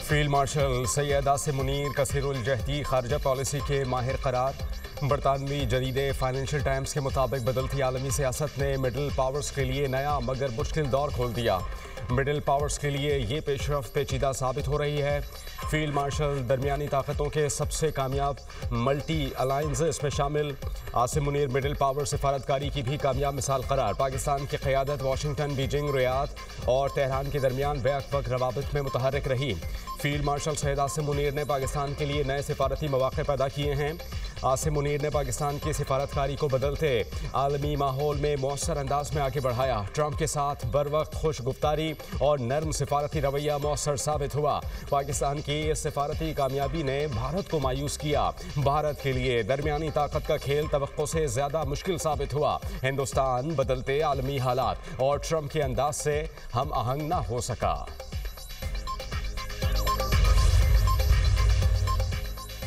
Field marshal Syed Asim Munir कसीरुल जहदी खारजा पॉलिसी के माहिर करार। बरतानवी जरीदे फाइनेंशियल टाइम्स के मुताबिक बदलती आलमी सियासत ने मिडिल पावर्स के लिए नया मगर मुश्किल दौर खोल दिया। मिडिल पावर्स के लिए ये पेशरफ पेचीदा साबित हो रही है। फील्ड मार्शल दरमियानी ताकतों के सबसे कामयाब मल्टी अलायंसेस में शामिल। आसिम मुनीर मिडिल पावर सिफारतकारी की भी कामयाब मिसाल करार। पाकिस्तान की क़यादत वाशिंगटन, बीजिंग, रियाद और तेहरान के दरमियान बैक वक्त रवाबित में मुतहर्रिक रही। फील्ड मार्शल सैयद आसिम मुनीर ने पाकिस्तान के लिए नए सिफारती मौक़े पैदा किए हैं। आसिम मुनीर ने पाकिस्तान की सिफारतकारी को बदलते आलमी माहौल में मौसर अंदाज में आगे बढ़ाया। ट्रंप के साथ बर वक्त खुश गुफ्तारी और नर्म सिफारती रवैया मौसर साबित हुआ। पाकिस्तान की इस सिफारती कामयाबी ने भारत को मायूस किया। भारत के लिए दरमियानी ताकत का खेल तवक्को से ज़्यादा मुश्किल साबित हुआ। हिंदुस्तान बदलते आलमी हालात और ट्रंप के अंदाज से हम आहंग न हो सका।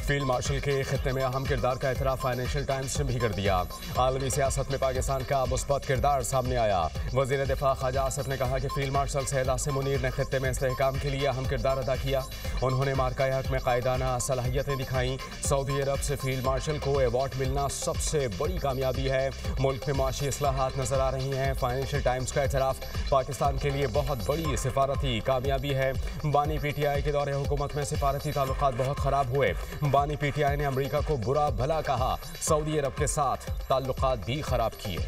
फील्ड मार्शल के खित्ते में अहम किरदार का एतराफ़ फाइनेंशियल टाइम्स ने भी कर दिया। आलमी सियासत में पाकिस्तान का मुस्बत किरदार सामने आया। वज़ीर दिफा ख्वाजा आसिफ ने कहा कि फील्ड मार्शल सैयद आसिम मुनीर ने खित्ते में इस्तेहकाम के लिए अहम किरदार अदा किया। उन्होंने मार्का हक में कायदाना सलाहियतें दिखाईं। सऊदी अरब से फील्ड मार्शल को अवार्ड मिलना सबसे बड़ी कामयाबी है। मुल्क में माशी इस्लाहात नजर आ रही हैं। फाइनेंशियल टाइम्स का एतराफ़ पाकिस्तान के लिए बहुत बड़ी सिफारती कामयाबी है। बानी PTI के दौरे हुकूमत में सिफारती ताल्लुकात बहुत ख़राब हुए। बानी PTI ने अमेरिका को बुरा भला कहा। सऊदी अरब के साथ ताल्लुकात भी खराब किए।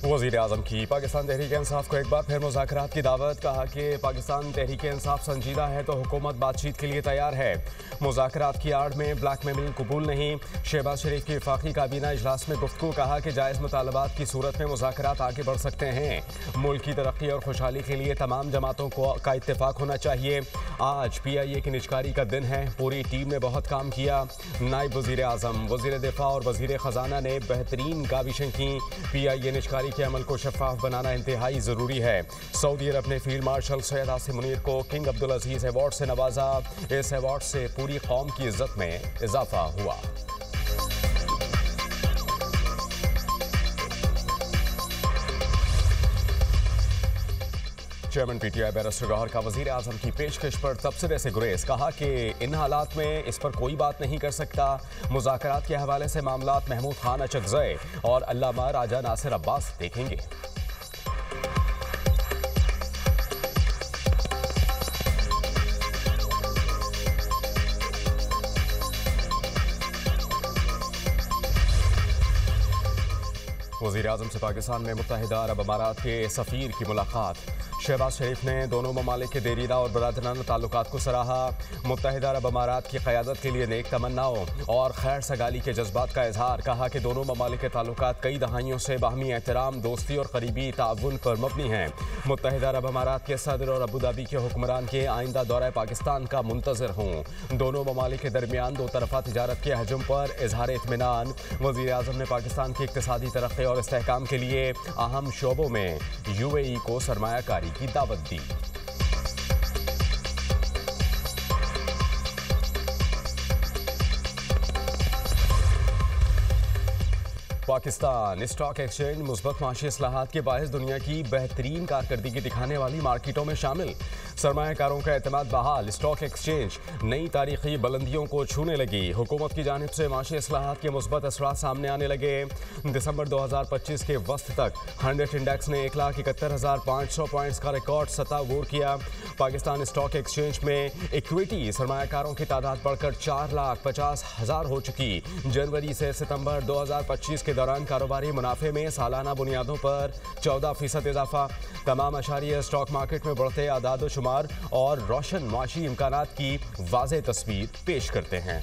वज़ीर आज़म की पाकिस्तान तहरीक-ए-इंसाफ को एक बार फिर मुज़ाकरात की दावत। कहा कि पाकिस्तान तहरीक-ए-इंसाफ संजीदा है तो हुकूमत बातचीत के लिए तैयार है। मुज़ाकरात की आड़ में ब्लैकमेलिंग कबूल नहीं। शहबाज शरीफ की वफाकी काबीना इजलास में गुफ्तगू। कहा कि जायज़ मुतालबात की सूरत में मुज़ाकरात आगे बढ़ सकते हैं। मुल्क की तरक्की और खुशहाली के लिए तमाम जमातों का इत्तेफाक होना चाहिए। आज PIA की निजकारी का दिन है। पूरी टीम ने बहुत काम किया। नायब वज़ीर आज़म, वज़ीर दिफा और वज़ीर ख़जाना ने बेहतरीन काविशें की। PIA निजकारी के अमल को शफाफ बनाना इंतहाई ज़रूरी है। सऊदी अरब ने फील्ड मार्शल सैयद आसिम मुनीर को किंग अब्दुल अजीज़ अवार्ड से नवाजा। इस अवार्ड से पूरी कौम की इज्जत में इजाफा हुआ। चेयरमैन PTI बैरिस्टर गौहर का वज़ीर आज़म की पेशकश पर तबसरे से गुरेज। कहा कि इन हालात में इस पर कोई बात नहीं कर सकता। मुज़ाकरात के हवाले से मामलात महमूद खान अचकज़ई और अल्लामा राजा नासिर अब्बास देखेंगे। वज़ीर आज़म से पाकिस्तान में मुत्तहिदा अरब अमारात के सफ़ीर की मुलाकात। शहबाज शरीफ ने दोनों ममालिक के देरीदा और बरादराना ताल्लुकात को सराहा। मुत्तहिदा अरब अमारात की क़यादत के लिए नेक तमन्नाओं और खैर सगाली के जज्बात का इजहार। कहा कि दोनों ममालिक के ताल्लुकात कई दहाइयों से बाहमी एहतराम, दोस्ती और करीबी ताउन पर मबनी हैं। मुत्तहिदा अरब अमारात के सदर और अबू धाबी के हुक्मरान के आइंदा दौरा पाकिस्तान का मुंतज़िर हूँ। दोनों ममालिक के दरमियान दो तरफ़ा तिजारत के हजम पर इजहार इत्मीनान। वज़ीर आज़म ने पाकिस्तान की इक़्तिसादी तरक्की और इस्तेहकाम के लिए अहम शोबों में UAE को सरमायाकारी की दावत दी। पाकिस्तान स्टॉक एक्सचेंज मुस्बत माशी इस्लाहात के बायस दुनिया की बेहतरीन कारकर्दगी दिखाने वाली मार्केटों में शामिल। सरमायाकारों का एतमाद बहाल। स्टॉक एक्सचेंज नई तारीखी बुलंदियों को छूने लगी। हुकूमत की जानिब से माशी इस्लाहात के मुस्बत असरात सामने आने लगे। दिसंबर 2025 के वस्त तक 100 इंडेक्स ने 1,71,500 पॉइंट्स का रिकॉर्ड सतह अबूर किया। पाकिस्तान स्टॉक एक्सचेंज में इक्विटी सरमायाकारों की तादाद बढ़कर 4,50,000 हो चुकी। जनवरी से सितंबर 2025 के दौरान कारोबारी मुनाफे में सालाना बुनियादों पर 14% इजाफा। तमाम अशारिया स्टॉक मार्केट में बढ़ते आदाद शुमार और रोशन माशी इम्कानात की वाज़ेह तस्वीर पेश करते हैं।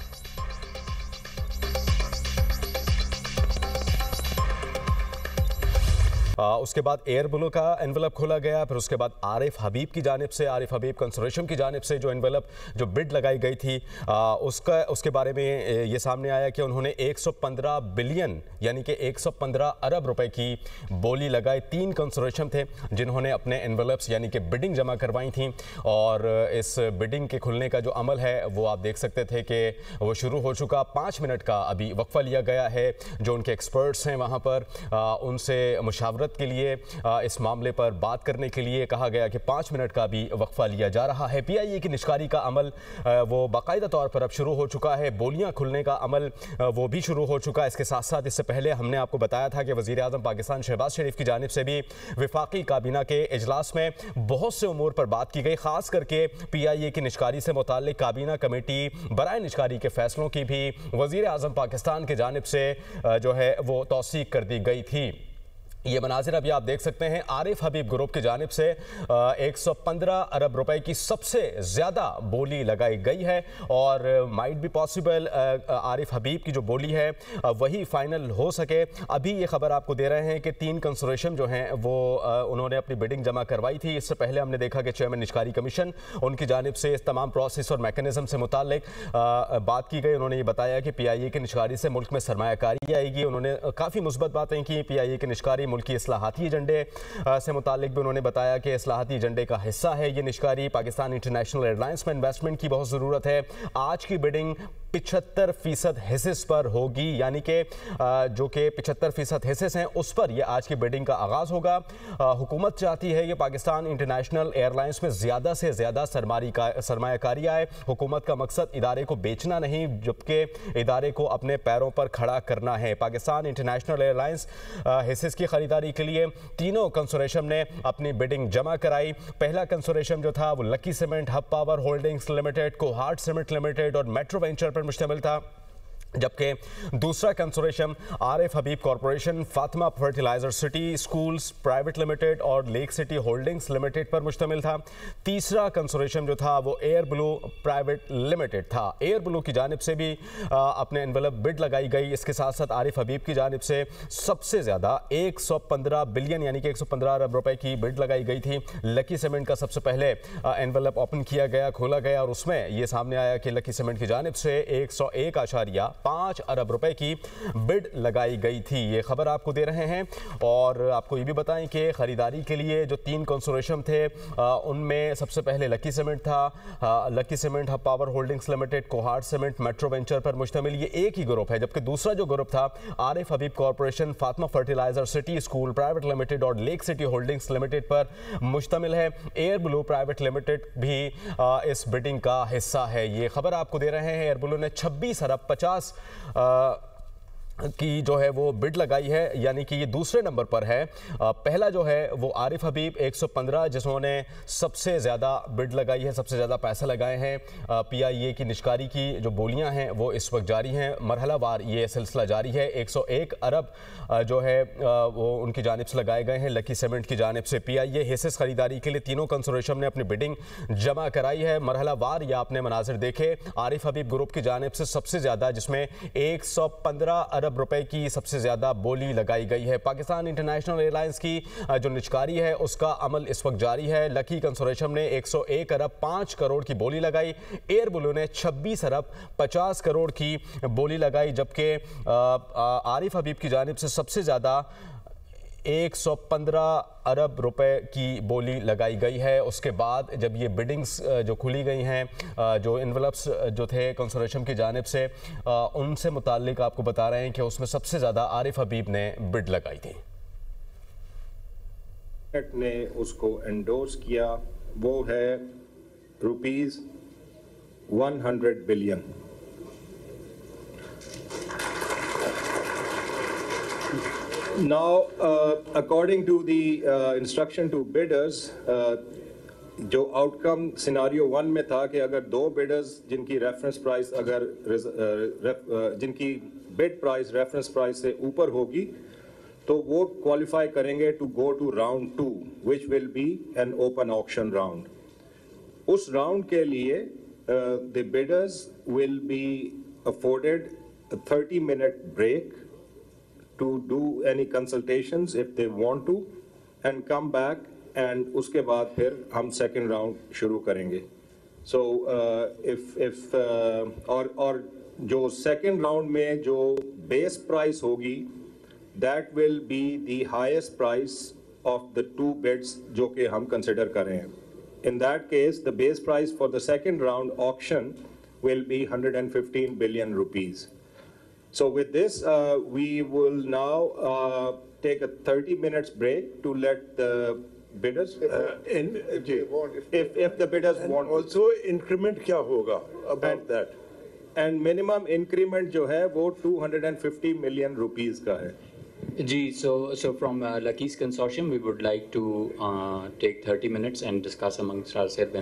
उसके बाद एयर ब्लू का एनवेलप खोला गया, फिर उसके बाद आरिफ हबीब की जानिब से, आरिफ हबीब कंसोर्शियम की जानिब से जो एनवेलप जो बिड लगाई गई थी उसके बारे में ये सामने आया कि उन्होंने 115 बिलियन यानी कि 115 अरब रुपए की बोली लगाई। 3 कंसोर्शियम थे जिन्होंने अपने एनवेलप्स यानी कि बिडिंग जमा करवाई थी और इस बिडिंग के खुलने का जो अमल है वो आप देख सकते थे कि वो शुरू हो चुका। 5 मिनट का अभी वक्फा लिया गया है। जो उनके एक्सपर्ट्स हैं वहाँ पर उनसे मुशावरत के लिए इस मामले पर बात करने के लिए कहा गया कि 5 मिनट का भी वक्फा लिया जा रहा है। पीआईए की निष्कारी का अमल वो बाकायदा तौर पर अब शुरू हो चुका है। बोलियां खुलने का अमल वो भी शुरू हो चुका है। इसके साथ साथ इससे पहले हमने आपको बताया था कि वज़ीर आज़म पाकिस्तान शहबाज शरीफ की जानिब से भी विफाकी काबीना के इजलास में बहुत से उमूर पर बात की गई। खास करके पीआईए की निष्कारी से मुताल्लिक काबीना कमेटी बराए निष्कारी के फैसलों की भी वज़ीर आज़म पाकिस्तान की जानिब से जो है वो तौसीक कर दी गई थी। ये मनाजिर अभी आप देख सकते हैं। आरिफ हबीब ग्रुप की जानिब से 115 अरब रुपए की सबसे ज़्यादा बोली लगाई गई है और माइट बी पॉसिबल आरिफ हबीब की जो बोली है वही फाइनल हो सके। अभी ये खबर आपको दे रहे हैं कि 3 कंसोर्शियम जो हैं वो उन्होंने अपनी बिडिंग जमा करवाई थी। इससे पहले हमने देखा कि चेयरमैन निष्कारी कमीशन उनकी जानिब से इस तमाम प्रोसेस और मैकेनिज्म से मुताल्लिक बात की गई। उन्होंने ये बताया कि पीआईए की निष्कारी से मुल्क में सरमायाकारी आएगी। उन्होंने काफ़ी मुस्बत बातें की। पीआईए की निष्कारी मुल्की इस्लाहाती एजेंडे से मुतालिक भी उन्होंने बताया कि इस्लाहाती एजेंडे का हिस्सा है ये निष्कारी। पाकिस्तान इंटरनेशनल एयरलाइंस में इन्वेस्टमेंट की बहुत ज़रूरत है। आज की बिडिंग 75% हिस्सेस पर होगी, यानी कि जो कि 75% हिस्सेस हैं उस पर यह आज की बिडिंग का आगाज़ होगा। हुकूमत चाहती है कि पाकिस्तान इंटरनेशनल एयरलाइंस में ज़्यादा से ज़्यादा सरमायाकारी आए। हुकूमत का मकसद इदारे को बेचना नहीं जबकि इदारे को अपने पैरों पर खड़ा करना है। पाकिस्तान इंटरनेशनल एयरलाइंस हिस्सेस की खरीदारी के लिए तीनों कंसोर्शियम ने अपनी बिडिंग जमा कराई। पहला कंसोर्शियम जो था वो Lucky cement, Hub power holdings limited, Kohat cement limited और मेट्रो वेंचर पर मुश्तमिल था, जबकि दूसरा consortium Arif Habib corporation, Fatima fertilizer city schools private limited और लेक सिटी होल्डिंग्स लिमिटेड पर मुश्तमिल था। तीसरा कंसोर्शियम जो था वो एयर ब्लू प्राइवेट लिमिटेड था। एयर ब्लू की जानिब से भी अपने एनवेलप बिड लगाई गई। इसके साथ साथ आरिफ हबीब की जानिब से सबसे ज़्यादा 115 बिलियन यानी कि 115 अरब रुपए की बिड लगाई गई थी। लकी सीमेंट का सबसे पहले एनवेलप ओपन किया गया, खोला गया और उसमें ये सामने आया कि लकी सीमेंट की जानिब से 101.5 अरब रुपए की बिड लगाई गई थी। ये खबर आपको दे रहे हैं और आपको ये भी बताएं कि खरीदारी के लिए जो 3 कंसोर्शियम थे उनमें सबसे पहले लकी सीमेंट था। Lucky cement, Hub power holdings limited, Kohat cement, metro venture पर मुश्तमिल ये एक ही ग्रुप है, जबकि दूसरा जो ग्रुप था Arif Habib corporation, Fatima fertilizer city school private limited और लेक सिटी होल्डिंग्स लिमिटेड पर मुश्तमिल है। एयर ब्लू प्राइवेट लिमिटेड भी इस बिडिंग का हिस्सा है। ये खबर आपको दे रहे हैं। एयर ब्लू ने 26 अरब 50 की जो है वो बिड लगाई है, यानी कि ये दूसरे नंबर पर है। पहला जो है वो आरिफ हबीब 115 जिन्होंने सबसे ज़्यादा बिड लगाई है, सबसे ज़्यादा पैसे लगाए हैं। पीआईए की निष्कारी की जो बोलियां हैं वो इस वक्त जारी हैं, मरहलावार ये सिलसिला जारी है। 101 अरब जो है वो उनकी जानिब से लगाए गए हैं। लकी सीमेंट की जानिब से पीआईए हिस्सेस खरीदारी के लिए तीनों कंसोर्शियम ने अपनी बिडिंग जमा कराई है। मरहलावार या आपने मनाजिर देखे। आरिफ हबीब ग्रुप की जानिब से सबसे ज़्यादा जिसमें 115 अरब रुपए की सबसे ज्यादा बोली लगाई गई है। पाकिस्तान इंटरनेशनल एयरलाइंस की जो निष्कारी है उसका अमल इस वक्त जारी है। लकी कंसोर्शियम ने 101 अरब 5 करोड़ की बोली लगाई। एयर ब्लू ने 26 अरब 50 करोड़ की बोली लगाई, जबकि आरिफ हबीब की जानिब से सबसे ज्यादा 115 अरब रुपए की बोली लगाई गई है। उसके बाद जब ये बिडिंग्स जो खुली गई हैं, जो इन्वेलप्स जो थे कंसोर्शियम की जानिब से, उनसे मुताल्लिक आपको बता रहे हैं कि उसमें सबसे ज़्यादा आरिफ हबीब ने बिड लगाई थी। ने उसको एंडोर्स किया, वो है ₹100 billion. Now, according to the instruction to bidders, जो आउटकम सिनारियो 1 में था कि अगर 2 बिडर्स जिनकी रेफरेंस प्राइस जिनकी बिड प्राइस रेफरेंस प्राइस से ऊपर होगी तो वो क्वालिफाई करेंगे to go to round 2 which will be an open auction round. उस राउंड के लिए the bidders will be afforded 30-minute break to do any consultations if they want to and come back and उसके बाद फिर हम second round शुरू करेंगे. So if और जो second round में जो base price होगी, that will be the highest price of the two bids जो कि हम consider कर रहे हैं. In that case, the base price for the second round auction will be 115 billion rupees. So with this, we will now take a 30 minutes break to let the bidders, if the bidders want. Also, increment क्या होगा about that? And minimum increment जो है वो 250 million rupees का है. Ji, so from Lucky's consortium, we would like to take 30 minutes and discuss amongst ourselves.